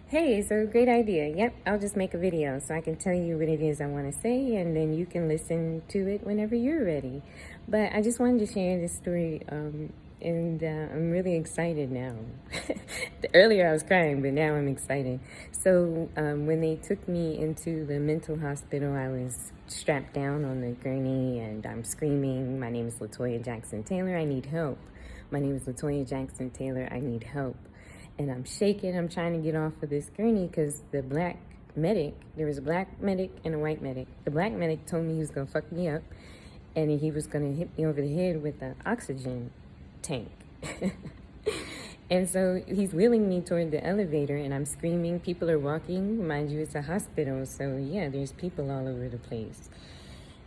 Hey, so great idea. Yep, I'll just make a video so I can tell you what it is I want to say, and then you can listen to it whenever you're ready. But I just wanted to share this story, and I'm really excited now. Earlier I was crying, but now I'm excited. So when they took me into the mental hospital, I was strapped down on the gurney, and I'm screaming, "My name is Latoya Jackson Taylor. I need help. My name is Latoya Jackson Taylor. I need help." And I'm shaking. I'm trying to get off of this gurney because the black medic, there was a black medic and a white medic. The black medic told me he was going to fuck me up and he was going to hit me over the head with an oxygen tank. And so he's wheeling me toward the elevator and I'm screaming. People are walking. Mind you, it's a hospital. So yeah, there's people all over the place.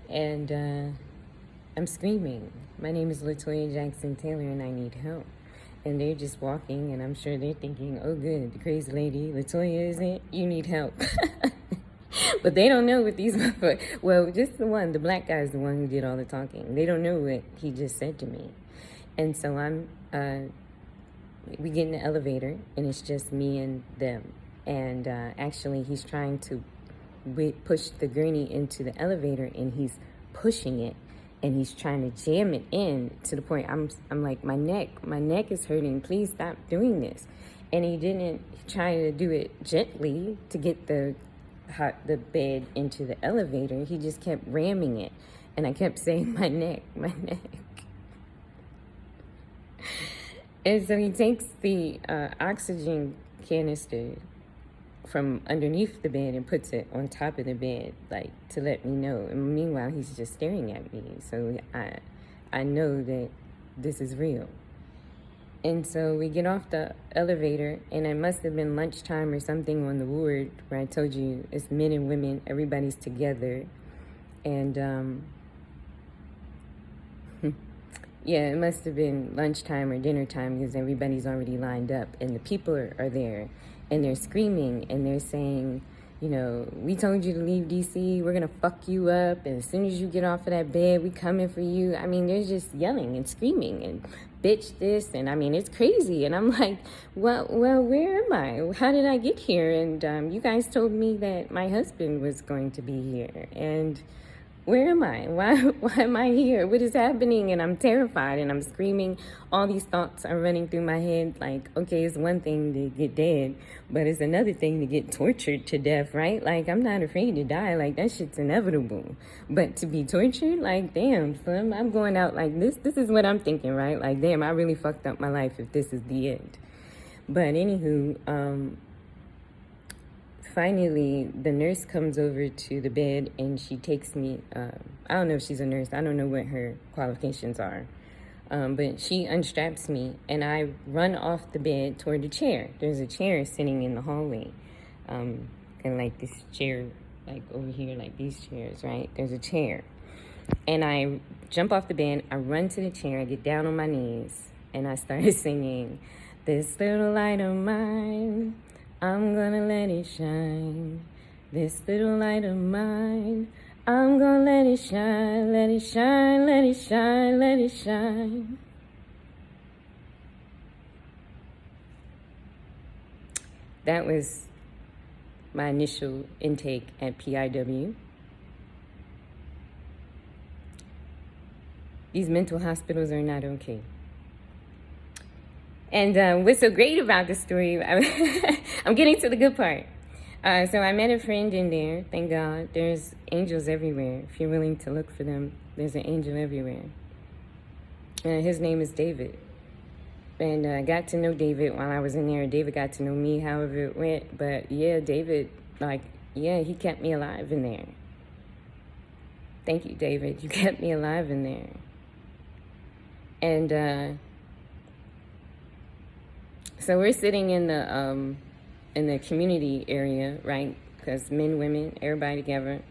And I'm screaming. My name is Latoya Jackson Taylor and I need help. And they're just walking, and I'm sure they're thinking, oh, good, the crazy lady, Latoya, isn't it? You need help. But they don't know what these motherfuckers, well, just the one, the black guy is the one who did all the talking. They don't know what he just said to me. And so we get in the elevator, and it's just me and them. And actually, he's trying to push the gurney into the elevator, and he's pushing it. And he's trying to jam it in to the point I'm like, my neck is hurting. Please stop doing this. And he didn't try to do it gently to get the bed into the elevator. He just kept ramming it. And I kept saying, my neck. And so he takes the oxygen canister from underneath the bed and puts it on top of the bed, like to let me know. And meanwhile, he's just staring at me. So I know that this is real. And so we get off the elevator, and it must have been lunchtime or something on the ward where I told you it's men and women, everybody's together. And yeah, it must have been lunchtime or dinner time because everybody's already lined up and the people are there and they're screaming and they're saying, you know, we told you to leave DC, we're going to fuck you up. And as soon as you get off of that bed, we coming for you. I mean, they're just yelling and screaming and bitch this. And I mean, it's crazy. And I'm like, well, where am I? How did I get here? And you guys told me that my husband was going to be here. And where am I? Why am I here? What is happening? And I'm terrified and I'm screaming. All these thoughts are running through my head like, okay, it's one thing to get dead, but it's another thing to get tortured to death, right? Like, I'm not afraid to die. Like, that shit's inevitable. But to be tortured, like, damn, son, I'm going out like this. This is what I'm thinking, right? Like, damn, I really fucked up my life if this is the end. But anywho, finally, the nurse comes over to the bed and she takes me, I don't know if she's a nurse, I don't know what her qualifications are, but she unstraps me and I run off the bed toward the chair. There's a chair sitting in the hallway, and like this chair, like over here, like these chairs, right? There's a chair. And I jump off the bed, I run to the chair, I get down on my knees, and I started singing, "This little light of mine, I'm gonna let it shine. This little light of mine, I'm gonna let it shine, let it shine, let it shine, let it shine." That was my initial intake at PIW. These mental hospitals are not okay. And what's so great about this story, I'm getting to the good part. So I met a friend in there, thank God. There's angels everywhere. If you're willing to look for them, there's an angel everywhere. His name is David. And I got to know David while I was in there. David got to know me, however it went. But yeah, David, he kept me alive in there. Thank you, David. You kept me alive in there. And so we're sitting in the community area, right? Because men, women, everybody together.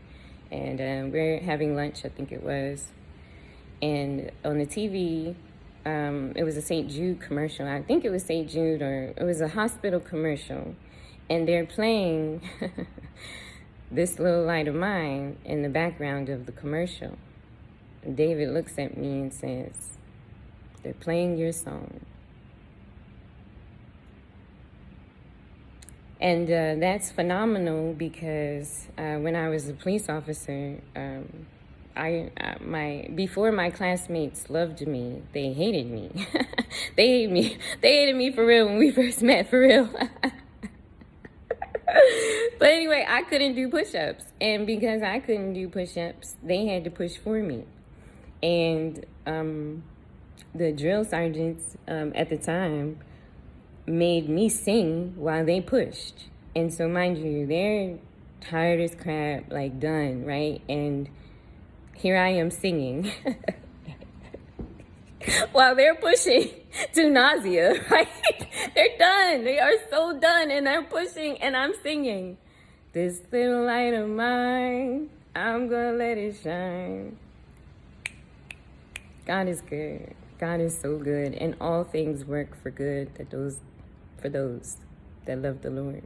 And we're having lunch, I think it was. And on the TV, it was a St. Jude commercial. I think it was St. Jude, or it was a hospital commercial. And they're playing This Little Light of Mine in the background of the commercial. And David looks at me and says, "They're playing your song." And that's phenomenal, because when I was a police officer, before my classmates loved me, they hated me. They hated me. They hated me for real when we first met, for real. But anyway, I couldn't do push-ups, and because I couldn't do push-ups, they had to push for me. And the drill sergeants at the time made me sing while they pushed. And so, mind you, they're tired as crap, like done, right? And here I am singing while they're pushing to nausea, right? They're done. They are so done, and they're pushing, and I'm singing. This little light of mine, I'm gonna let it shine. God is good. God is so good, and all things work for good for those that love the Lord.